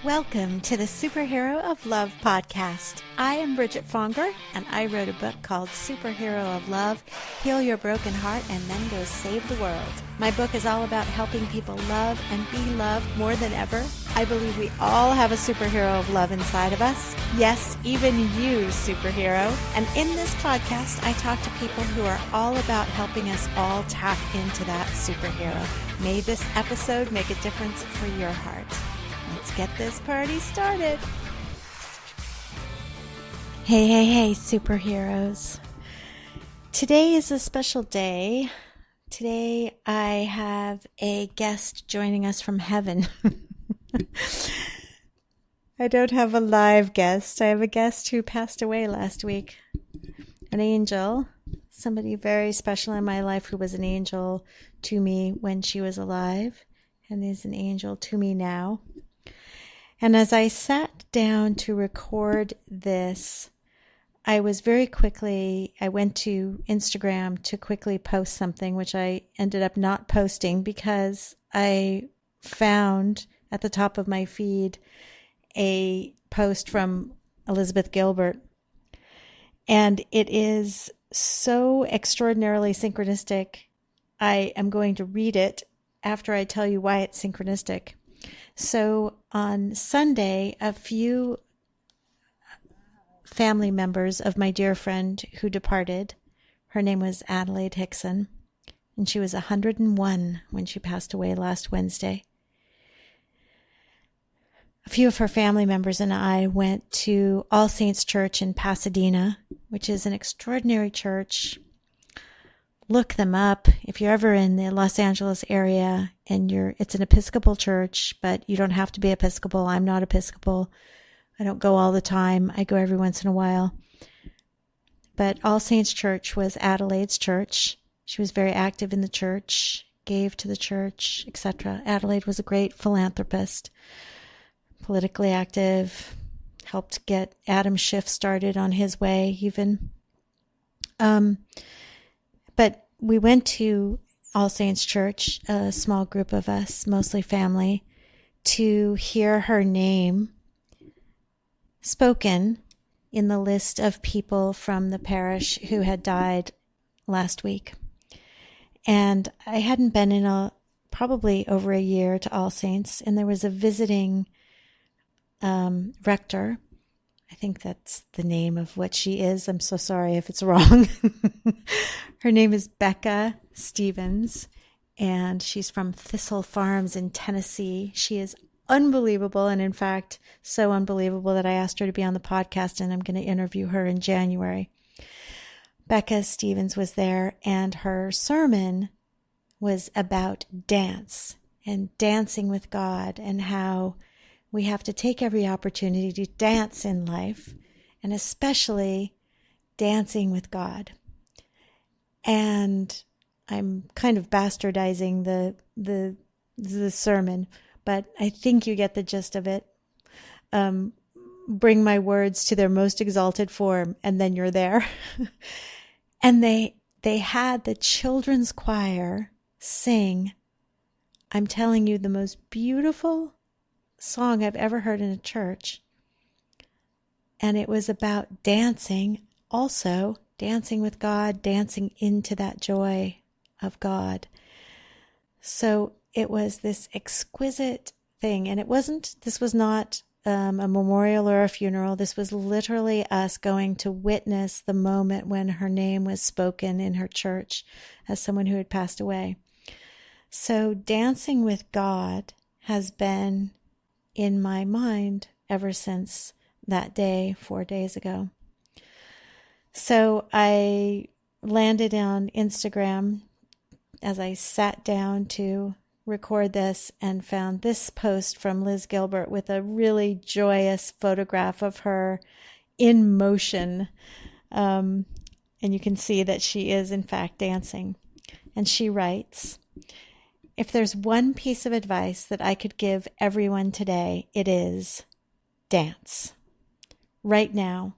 Welcome to the Superhero of Love podcast. I am Bridget Fonger, and I wrote a book called Superhero of Love, Heal Your Broken Heart, and Then Go Save the World. My book is all about helping people love and be loved more than ever. I believe we all have a superhero of love inside of us. Yes, even you, superhero. And in this podcast, I talk to people who are all about helping us all tap into that superhero. May this episode make a difference for your heart. Let's get this party started. Hey, superheroes. Today is a special day. Today I have a guest joining us from heaven. I don't have a live guest. I have a guest who passed away last week. An angel, somebody very special in my life who was an angel to me when she was alive and is an angel to me now. And as I sat down to record this, I went to Instagram to quickly post something, which I ended up not posting because I found at the top of my feed a post from Elizabeth Gilbert. And it is so extraordinarily synchronistic. I am going to read it after I tell you why it's synchronistic. So on Sunday, a few family members of my dear friend who departed, her name was Adelaide Finkbine, and she was 101 when she passed away last Wednesday. A few of her family members and I went to All Saints Church in Pasadena, which is an extraordinary church. Look them up if you're ever in the Los Angeles area and it's an Episcopal church, but you don't have to be Episcopal. I'm not Episcopal. I don't go all the time. I go every once in a while. But All Saints Church was Adelaide's church. She was very active in the church, gave to the church, etc. Adelaide was a great philanthropist, politically active, helped get Adam Schiff started on his way even. But we went to All Saints Church, a small group of us, mostly family, to hear her name spoken in the list of people from the parish who had died last week. And I hadn't been in probably over a year to All Saints, and there was a visiting rector. I think that's the name of what she is. I'm so sorry if it's wrong. Her name is Becca Stevens, and she's from Thistle Farms in Tennessee. She is unbelievable, and in fact, so unbelievable that I asked her to be on the podcast, and I'm going to interview her in January. Becca Stevens was there, and her sermon was about dance and dancing with God and how we have to take every opportunity to dance in life, and especially dancing with God. And I'm kind of bastardizing the sermon, but I think you get the gist of it. Bring my words to their most exalted form, and then you're there. And they had the children's choir sing, I'm telling you, the most beautiful song I've ever heard in a church. And it was about dancing, also dancing with God, dancing into that joy of God. So it was this exquisite thing. And this was not a memorial or a funeral. This was literally us going to witness the moment when her name was spoken in her church as someone who had passed away. So dancing with God has been in my mind ever since that day, 4 days ago. So I landed on Instagram as I sat down to record this and found this post from Liz Gilbert with a really joyous photograph of her in motion. And you can see that she is in fact dancing. And she writes, if there's one piece of advice that I could give everyone today, it is dance. Right now,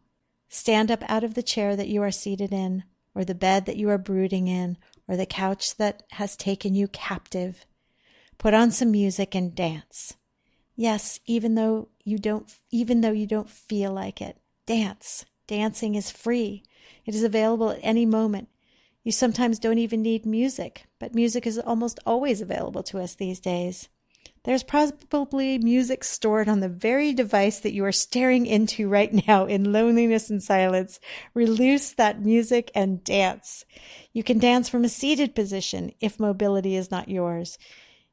stand up out of the chair that you are seated in, or the bed that you are brooding in, or the couch that has taken you captive. Put on some music and dance. Yes, even though even though you don't feel like it. Dance. Dancing is free. It is available at any moment. You sometimes don't even need music, but music is almost always available to us these days. There's probably music stored on the very device that you are staring into right now in loneliness and silence. Release that music and dance. You can dance from a seated position if mobility is not yours.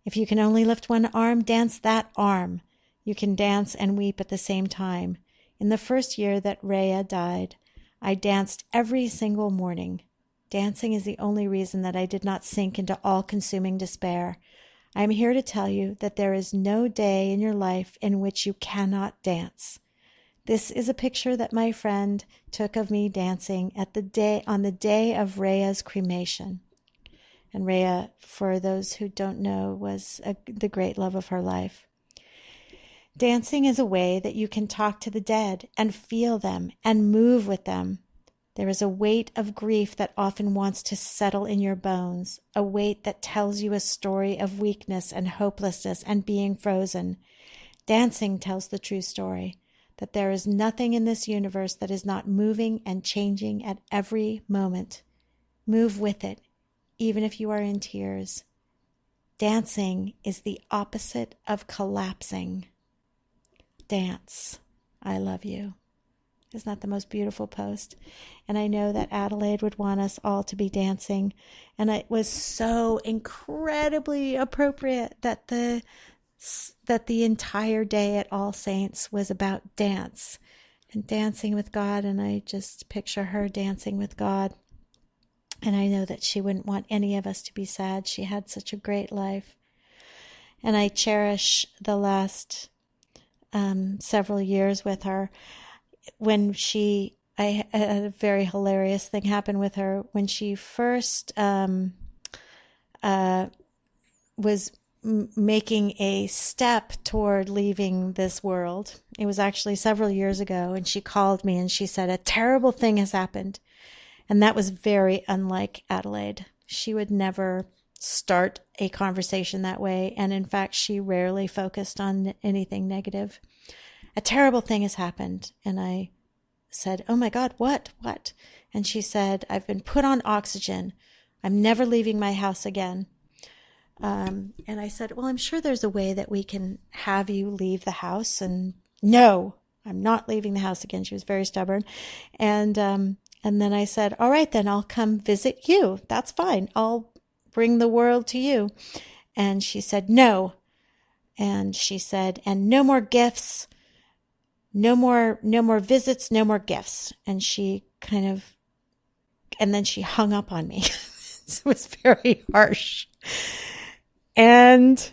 If you can only lift one arm, dance that arm. You can dance and weep at the same time. In the first year that Rhea died, I danced every single morning. Dancing is the only reason that I did not sink into all-consuming despair. I am here to tell you that there is no day in your life in which you cannot dance. This is a picture that my friend took of me dancing on the day of Rhea's cremation. And Rhea, for those who don't know, was the great love of her life. Dancing is a way that you can talk to the dead and feel them and move with them. There is a weight of grief that often wants to settle in your bones, a weight that tells you a story of weakness and hopelessness and being frozen. Dancing tells the true story, that there is nothing in this universe that is not moving and changing at every moment. Move with it, even if you are in tears. Dancing is the opposite of collapsing. Dance. I love you. Isn't that the most beautiful post? And I know that Adelaide would want us all to be dancing. And it was so incredibly appropriate that the entire day at All Saints was about dance and dancing with God. And I just picture her dancing with God. And I know that she wouldn't want any of us to be sad. She had such a great life. And I cherish the last several years with her. When I had a very hilarious thing happen with her when she first was making a step toward leaving this world. It was actually several years ago, and she called me and she said, "A terrible thing has happened." And that was very unlike Adelaide. She would never start a conversation that way, and in fact, she rarely focused on anything negative. "A terrible thing has happened." And I said, "Oh my God, what? What?" And she said, "I've been put on oxygen. I'm never leaving my house again." And I said, "Well, I'm sure there's a way that we can have you leave the house." And "No, I'm not leaving the house again." She was very stubborn. And then I said, "All right, then I'll come visit you. That's fine. I'll bring the world to you." And she said, "No." And she said, "And no more gifts. No more visits, no more gifts." And then she hung up on me. It was very harsh. And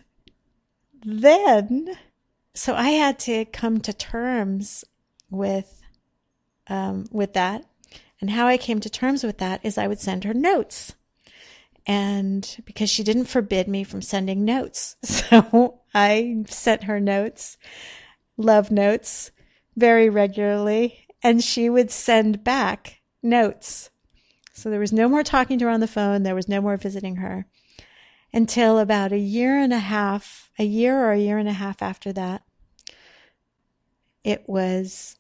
then, so I had to come to terms with that. And how I came to terms with that is I would send her notes. And because she didn't forbid me from sending notes. So I sent her notes, love notes, very regularly, and she would send back notes. So there was no more talking to her on the phone. There was no more visiting her until about a year or a year and a half after that. It was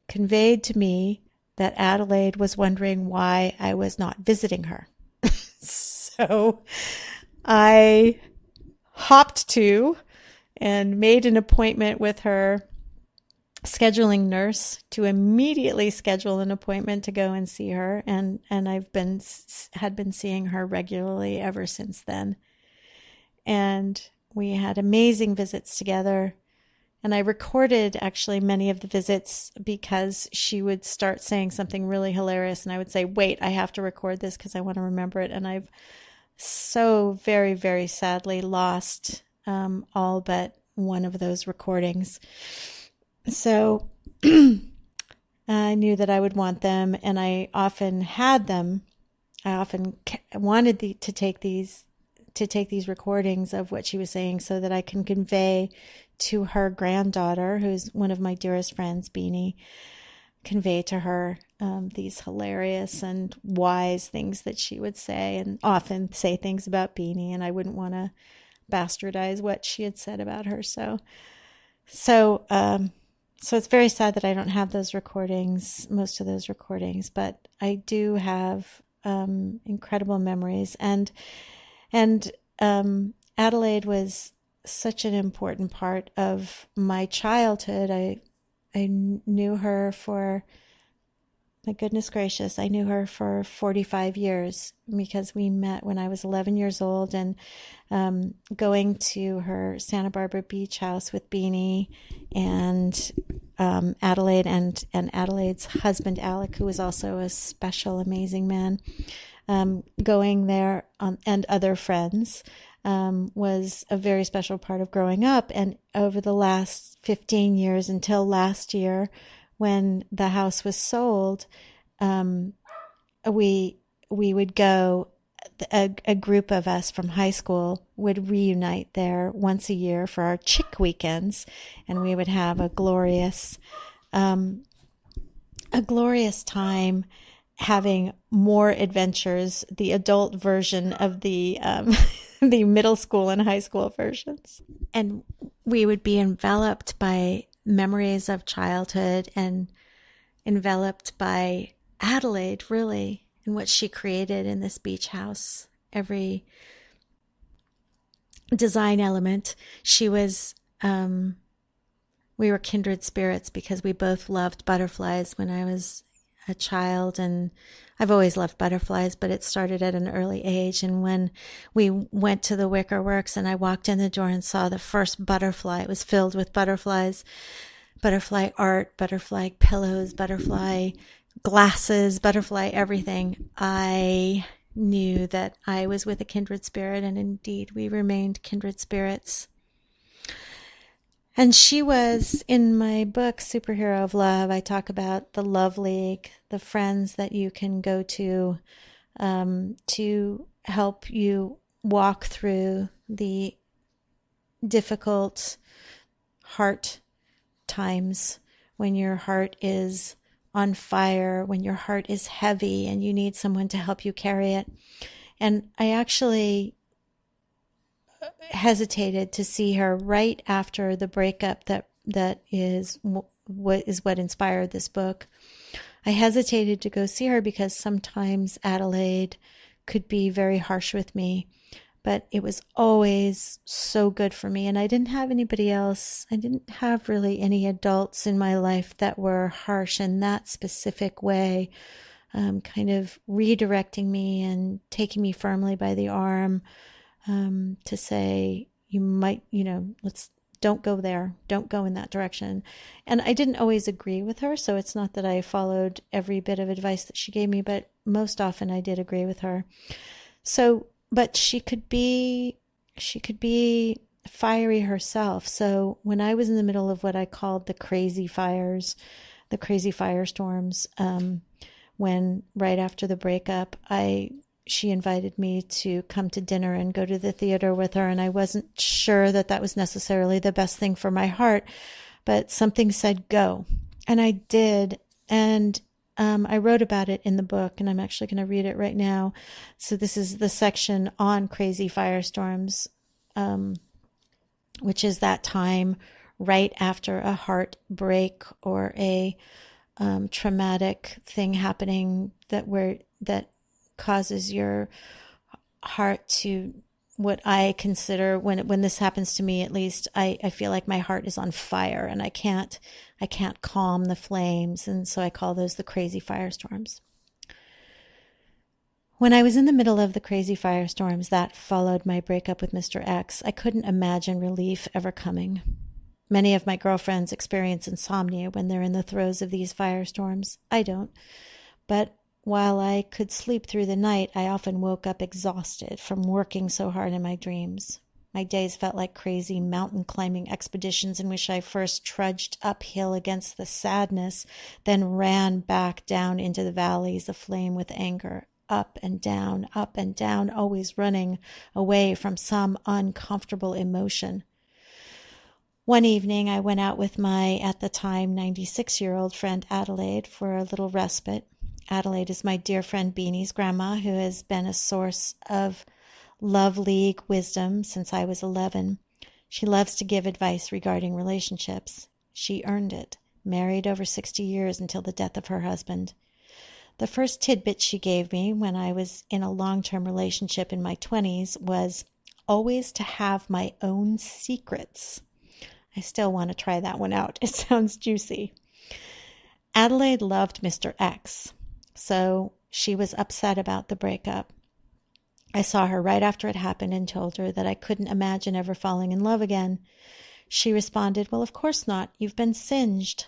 conveyed to me that Adelaide was wondering why I was not visiting her. So I hopped to and made an appointment with her scheduling nurse to immediately schedule an appointment to go and see her. And had been seeing her regularly ever since then. And we had amazing visits together. And I recorded actually many of the visits because she would start saying something really hilarious. And I would say, "Wait, I have to record this because I want to remember it." And I've so very, very sadly lost all but one of those recordings. So I knew that I would want them, and I often had them. I often wanted to take these recordings of what she was saying so that I can convey to her granddaughter, who's one of my dearest friends, Beanie, convey to her these hilarious and wise things that she would say, and often say things about Beanie, and I wouldn't want to bastardize what she had said about her. So So it's very sad that I don't have those recordings, most of those recordings, but I do have incredible memories. And Adelaide was such an important part of my childhood. I knew her for, my goodness gracious, I knew her for 45 years because we met when I was 11 years old, and going to her Santa Barbara beach house with Beanie and Adelaide and Adelaide's husband, Alec, who was also a special, amazing man. Going there and other friends was a very special part of growing up. And over the last 15 years until last year, when the house was sold, we would go. A group of us from high school would reunite there once a year for our chick weekends, and we would have a glorious time, having more adventures, the adult version of the the middle school and high school versions. And we would be enveloped by memories of childhood and enveloped by Adelaide, really, and what she created in this beach house. Every design element, she was, we were kindred spirits because we both loved butterflies when I was a child, and I've always loved butterflies, but it started at an early age. And when we went to the Wicker Works and I walked in the door and saw the first butterfly, it was filled with butterflies, butterfly art, butterfly pillows, butterfly glasses, butterfly everything. I knew that I was with a kindred spirit, and indeed we remained kindred spirits. And she was, in my book, Superhero of Love, I talk about the Love League, the friends that you can go to help you walk through the difficult heart times when your heart is on fire, when your heart is heavy and you need someone to help you carry it. And I actually hesitated to see her right after the breakup that is what inspired this book. I hesitated to go see her because sometimes Adelaide could be very harsh with me, but it was always so good for me. And I didn't have anybody else. I didn't have really any adults in my life that were harsh in that specific way, kind of redirecting me and taking me firmly by the arm, to say, you might, don't go there. Don't go in that direction. And I didn't always agree with her. So it's not that I followed every bit of advice that she gave me, but most often I did agree with her. So, but she could be fiery herself. So when I was in the middle of what I called the crazy fires, the crazy firestorms, when right after the breakup, she invited me to come to dinner and go to the theater with her. And I wasn't sure that was necessarily the best thing for my heart, but something said go. And I did. And I wrote about it in the book, and I'm actually going to read it right now. So this is the section on crazy firestorms, which is that time right after a heartbreak or a traumatic thing happening that causes your heart to, what I consider, when this happens to me, at least, I feel like my heart is on fire and I can't calm the flames. And so I call those the crazy firestorms. When I was in the middle of the crazy firestorms that followed my breakup with Mr. X, I couldn't imagine relief ever coming. Many of my girlfriends experience insomnia when they're in the throes of these firestorms. I don't. But while I could sleep through the night, I often woke up exhausted from working so hard in my dreams. My days felt like crazy mountain climbing expeditions in which I first trudged uphill against the sadness, then ran back down into the valleys aflame with anger, up and down, always running away from some uncomfortable emotion. One evening, I went out with my, at the time, 96-year-old friend Adelaide for a little respite. Adelaide is my dear friend Beanie's grandma, who has been a source of Love League wisdom since I was 11. She loves to give advice regarding relationships. She earned it. married over 60 years until the death of her husband. The first tidbit she gave me when I was in a long-term relationship in my 20s was always to have my own secrets. I still want to try that one out. It sounds juicy. Adelaide loved Mr. X, so she was upset about the breakup. I saw her right after it happened and told her that I couldn't imagine ever falling in love again. She responded, "Well, of course not. You've been singed."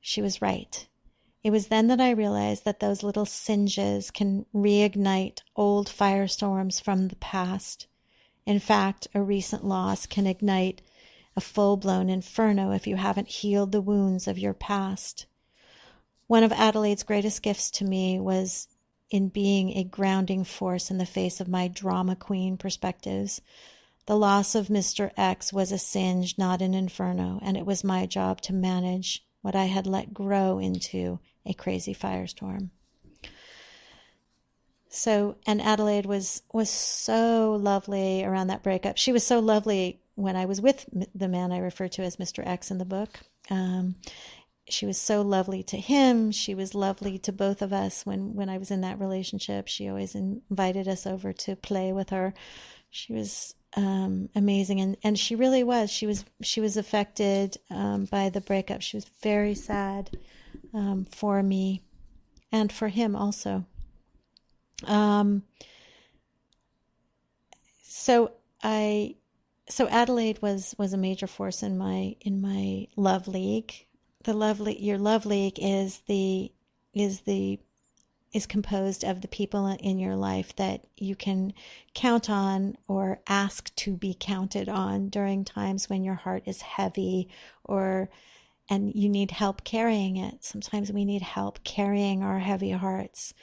She was right. It was then that I realized that those little singes can reignite old firestorms from the past. In fact, a recent loss can ignite a full-blown inferno if you haven't healed the wounds of your past. One of Adelaide's greatest gifts to me was in being a grounding force in the face of my drama queen perspectives. The loss of Mr. X was a singe, not an inferno, and it was my job to manage what I had let grow into a crazy firestorm. So, and Adelaide was so lovely around that breakup. She was so lovely when I was with the man I refer to as Mr. X in the book. She was so lovely to him. She was lovely to both of us when I was in that relationship. She always invited us over to play with her. She was amazing, and she really was. She was affected by the breakup. She was very sad for me and for him also. So Adelaide was a major force in my love league. Your love league is composed of the people in your life that you can count on or ask to be counted on during times when your heart is heavy and you need help carrying it. Sometimes we need help carrying our heavy hearts.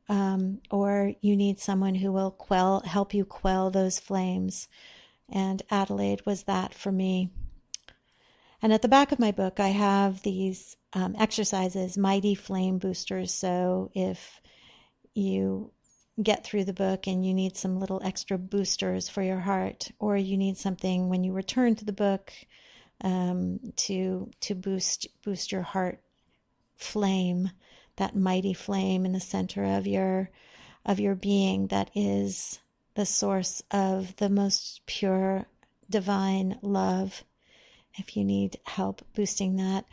Or you need someone who will help you quell those flames. And Adelaide was that for me. And at the back of my book, I have these exercises, mighty flame boosters. So if you get through the book and you need some little extra boosters for your heart, or you need something when you return to the book to boost your heart flame, that mighty flame in the center of your being that is the source of the most pure divine love. If you need help boosting that,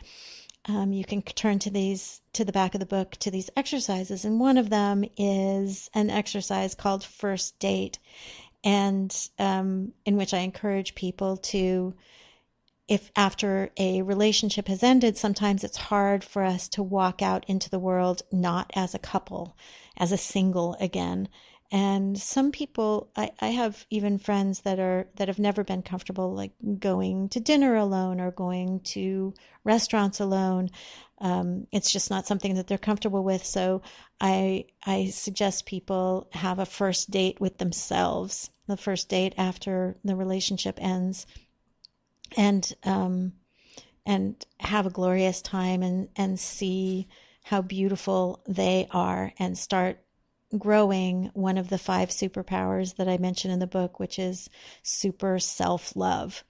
you can turn to the back of the book, to these exercises. And one of them is an exercise called First Date, and in which I encourage people to, if after a relationship has ended, sometimes it's hard for us to walk out into the world not as a couple, as a single again. And some people, I have even friends that have never been comfortable, like going to dinner alone or going to restaurants alone. It's just not something that they're comfortable with. So I suggest people have a first date with themselves, the first date after the relationship ends, and have a glorious time and see how beautiful they are, and start growing one of the 5 superpowers that I mentioned in the book, which is super self-love,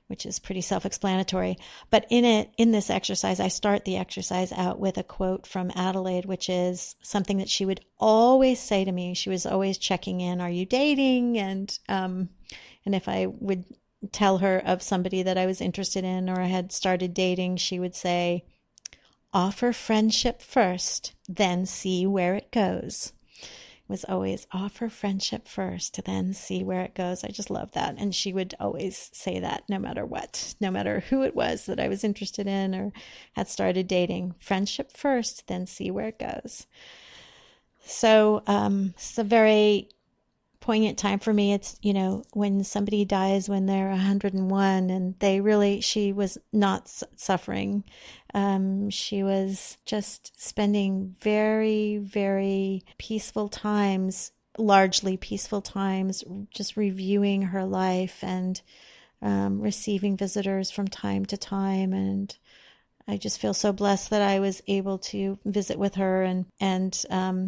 which is pretty self-explanatory. But in this exercise, I start the exercise out with a quote from Adelaide, which is something that she would always say to me. She was always checking in, "Are you dating?" And if I would tell her of somebody that I was interested in or I had started dating, she would say, "Offer friendship first, then see where it goes." Was always offer friendship first, then see where it goes. I just love that. And she would always say that no matter what, no matter who it was that I was interested in or had started dating. Friendship first, then see where it goes. So it's a very poignant time for me. It's, when somebody dies when they're 101 and she was not suffering. She was just spending very, very peaceful times, largely peaceful times, just reviewing her life and receiving visitors from time to time. And I just feel so blessed that I was able to visit with her and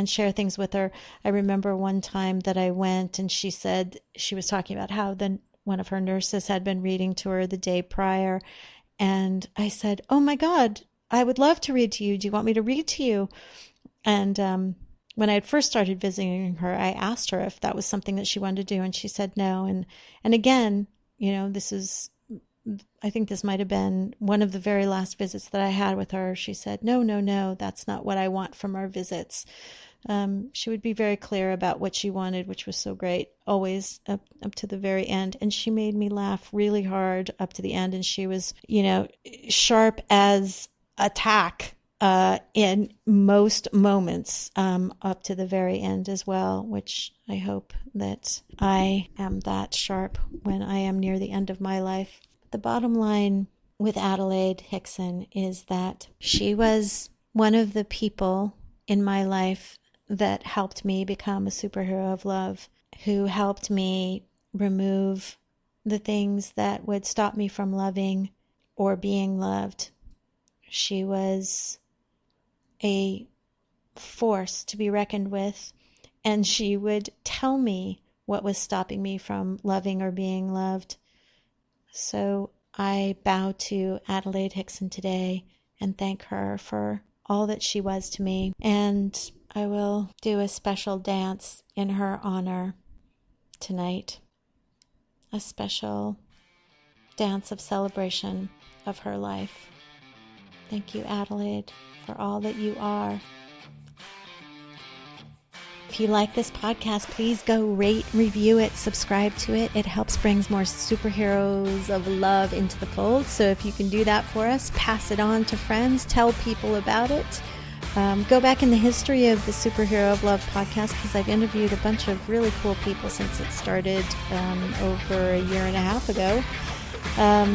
share things with her. I remember one time that I went and she said, she was talking about how one of her nurses had been reading to her the day prior, And I said, "Oh my God, I would love to read to you. Do you want me to read to you?" And when I had first started visiting her, I asked her if that was something that she wanted to do, and she said no. And again, I think this might have been one of the very last visits that I had with her. She said, "No, no, no, that's not what I want from our visits." She would be very clear about what she wanted, which was so great, always up to the very end. And she made me laugh really hard up to the end. And she was, sharp as a tack in most moments up to the very end as well, which I hope that I am that sharp when I am near the end of my life. The bottom line with Adelaide Hickson is that she was one of the people in my life that helped me become a superhero of love, who helped me remove the things that would stop me from loving or being loved. She was a force to be reckoned with, and she would tell me what was stopping me from loving or being loved. So I bow to Adelaide Hickson today and thank her for all that she was to me. And I will do a special dance in her honor tonight. A special dance of celebration of her life. Thank you, Adelaide, for all that you are. If you like this podcast, please go rate, review it, subscribe to it. It helps brings more superheroes of love into the fold. So if you can do that for us, pass it on to friends, tell people about it. Go back in the history of the Superhero of Love podcast, because I've interviewed a bunch of really cool people since it started over a year and a half ago.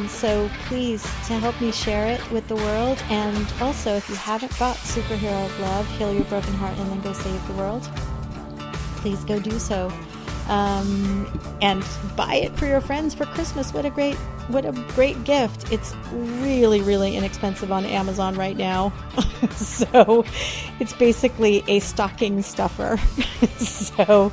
So please, to help me share it with the world. And also, if you haven't got Superhero of Love, Heal Your Broken Heart and Then Go Save the World, please go do so. And buy it for your friends for Christmas. What a great gift. It's really, really inexpensive on Amazon right now. So it's basically a stocking stuffer. So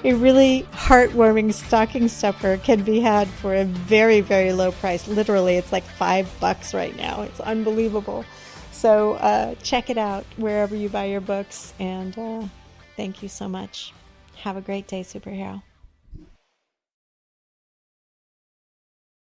a really heartwarming stocking stuffer can be had for a very, very low price. Literally, it's like $5 right now. It's unbelievable. So check it out wherever you buy your books. And thank you so much. Have a great day, superhero.